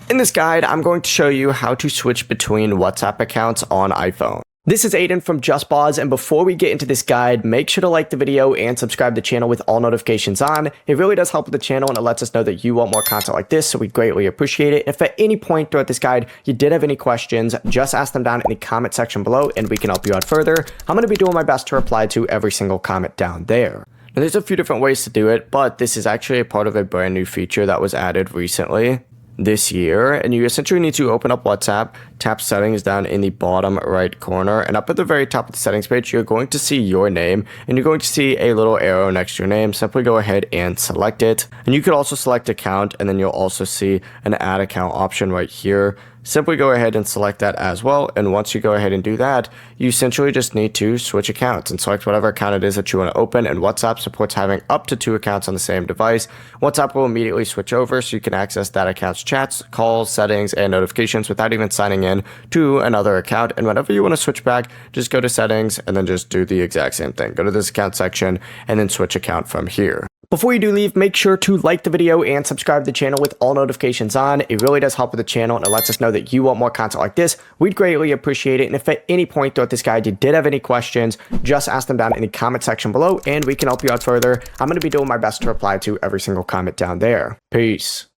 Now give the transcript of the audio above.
In this guide, I'm going to show you how to switch between WhatsApp accounts on iPhone. This is Aiden from JustBoz, and before we get into this guide, make sure to like the video and subscribe to the channel with all notifications on. It really does help with the channel, and it lets us know that you want more content like this, so we greatly appreciate it. If at any point throughout this guide you did have any questions, just ask them down in the comment section below, and we can help you out further. I'm going to be doing my best to reply to every single comment down there. Now, there's a few different ways to do it, but this is actually a part of a brand new feature that was added recently this year, and you essentially need to open up WhatsApp, tap settings down in the bottom right corner, and up at the very top of the settings page you're going to see your name, and you're going to see a little arrow next to your name. Simply go ahead and select it, and you could also select account, and then you'll also see an add account option right here. Simply go ahead and select that as well, and once you go ahead and do that, you essentially just need to switch accounts and select whatever account it is that you want to open, and WhatsApp supports having up to 2 accounts on the same device. WhatsApp will immediately switch over so you can access that account's chats, calls, settings, and notifications without even signing in to another account. And whenever you want to switch back, just go to settings and then just do the exact same thing. Go to this account section and then switch account from here. Before you do leave, make sure to like the video and subscribe to the channel with all notifications on. It really does help with the channel, and it lets us know that you want more content like this. We'd greatly appreciate it. And if at any point throughout this guide you did have any questions, just ask them down in the comment section below, and we can help you out further. I'm going to be doing my best to reply to every single comment down there. Peace.